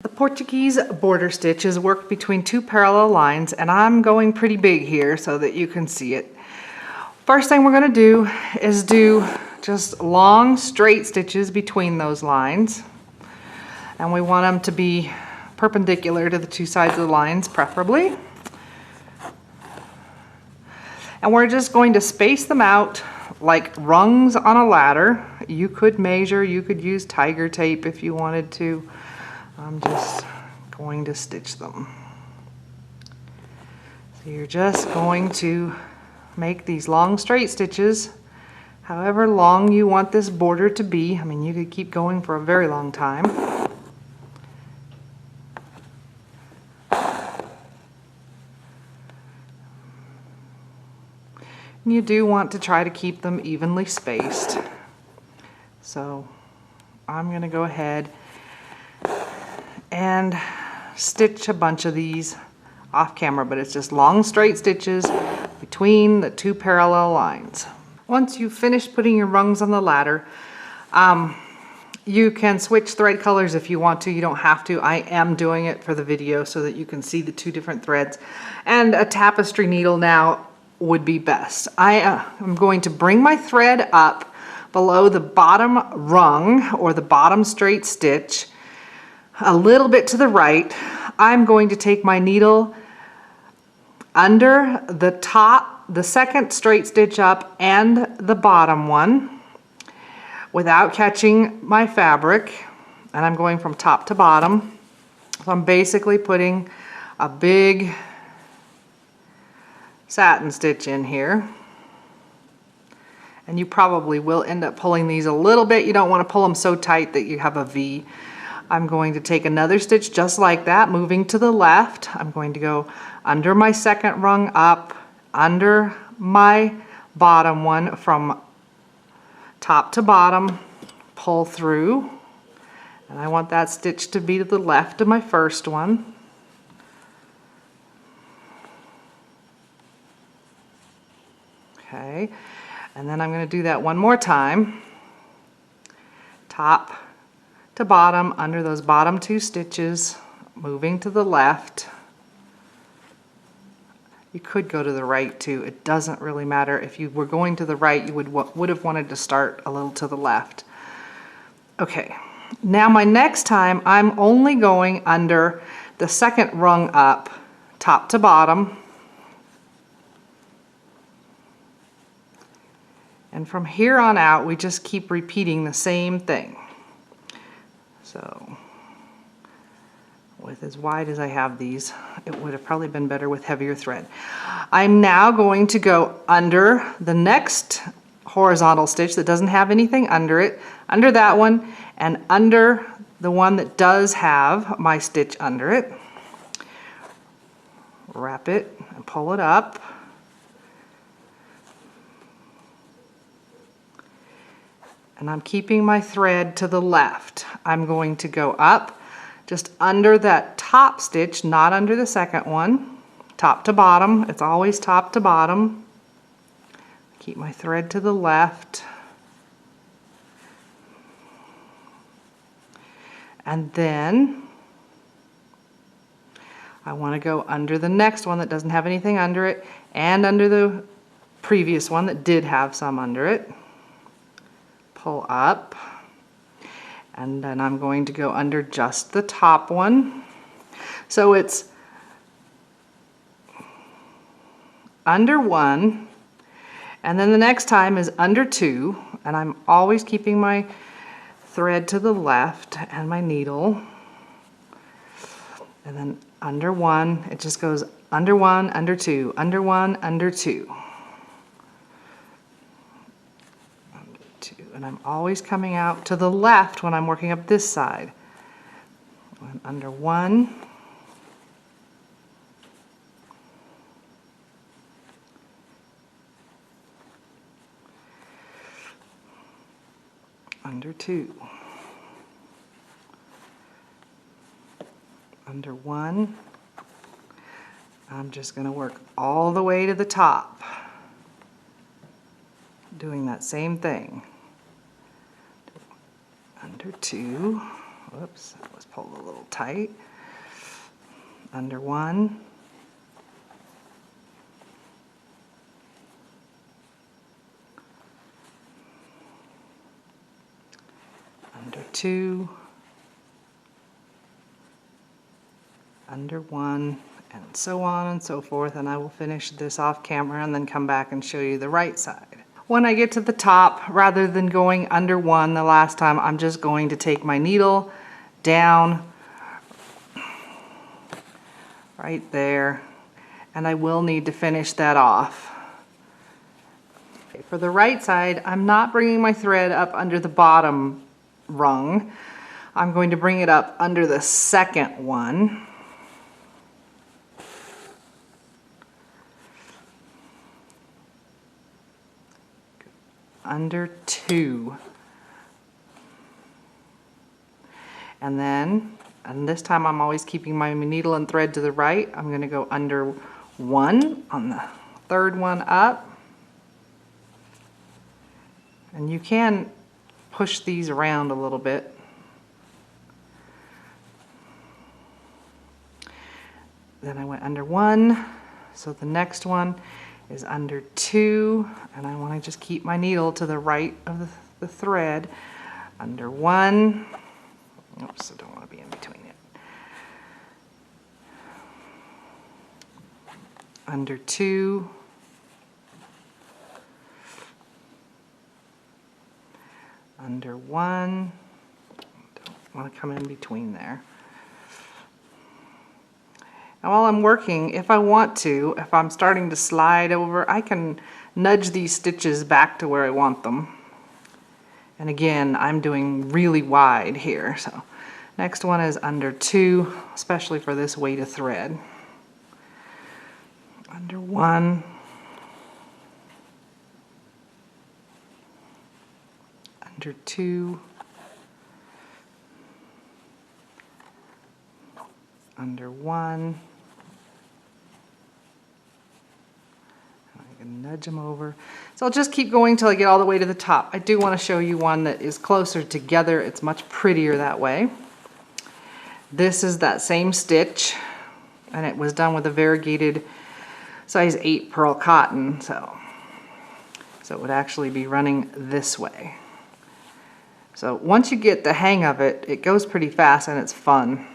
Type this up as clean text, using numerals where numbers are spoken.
The Portuguese border stitch is worked between two parallel lines, and I'm going pretty big here so that you can see it. First thing we're going to do is do just long straight stitches between those lines, and we want them to be perpendicular to the two sides of the lines preferably. And we're just going to space them out like rungs on a ladder. You could measure, you could use tiger tape if you wanted to. I'm just going to stitch them. So you're just going to make these long straight stitches however long you want this border to be. I mean, you could keep going for a very long time. And you do want to try to keep them evenly spaced. So I'm going to go ahead and stitch a bunch of these off camera, but it's just long straight stitches between the two parallel lines. Once you've finished putting your rungs on the ladder, you can switch thread colors if you want to. You don't have to. I am doing it for the video so that you can see the two different threads. And a tapestry needle now would be best. I am going to bring my thread up below the bottom rung or the bottom straight stitch a little bit to the right. I'm going to take my needle under the top, the second straight stitch up and the bottom one without catching my fabric, and I'm going from top to bottom. So I'm basically putting a big satin stitch in here, and you probably will end up pulling these a little bit. You don't want to pull them so tight that you have a V. I'm going to take another stitch just like that, moving to the left. I'm going to go under my second rung up, under my bottom one from top to bottom, pull through, and I want that stitch to be to the left of my first one. Okay, and then I'm going to do that one more time, top to bottom under those bottom two stitches, moving to the left. You could go to the right too. It doesn't really matter. If you were going to the right, you would have wanted to start a little to the left. Okay, now my next time I'm only going under the second rung up, top to bottom. And from here on out, we just keep repeating the same thing. So with as wide as I have these, it would have probably been better with heavier thread. I'm now going to go under the next horizontal stitch that doesn't have anything under it, under that one, and under the one that does have my stitch under it. Wrap it and pull it up. And I'm keeping my thread to the left. I'm going to go up just under that top stitch, not under the second one. Top to bottom, it's always top to bottom. Keep my thread to the left. And then I want to go under the next one that doesn't have anything under it, and under the previous one that did have some under it. Pull up, and then I'm going to go under just the top one. So it's under one, and then the next time is under two, and I'm always keeping my thread to the left and my needle, and then under one, it just goes under one, under two, under one, under two. And I'm always coming out to the left when I'm working up this side. Under one, under two, under one. I'm just going to work all the way to the top, doing that same thing. Under two, Whoops, that was pulled a little tight. Under one. Under two. Under one, and so on and so forth, and I will finish this off camera and then come back and show you the right side. When I get to the top, rather than going under one the last time, I'm just going to take my needle down right there, and I will need to finish that off. Okay, for the right side, I'm not bringing my thread up under the bottom rung. I'm going to bring it up under the second one. Under two. And then, and this time I'm always keeping my needle and thread to the right. I'm going to go under one on the third one up. And you can push these around a little bit. Then I went under one, so the next one is under two, and I want to just keep my needle to the right of the thread. Under one. Oops, I don't want to be in between it. Under two. Under one. Don't want to come in between there. Now while I'm working, if I want to, if I'm starting to slide over, I can nudge these stitches back to where I want them. And again, I'm doing really wide here. So next one is under two, especially for this weight of thread. Under one. Under two. Under one. I can nudge them over. So I'll just keep going till I get all the way to the top. I do want to show you one that is closer together. It's much prettier that way. This is that same stitch, and it was done with a variegated size 8 pearl cotton, so it would actually be running this way. So once you get the hang of it, it goes pretty fast and it's fun.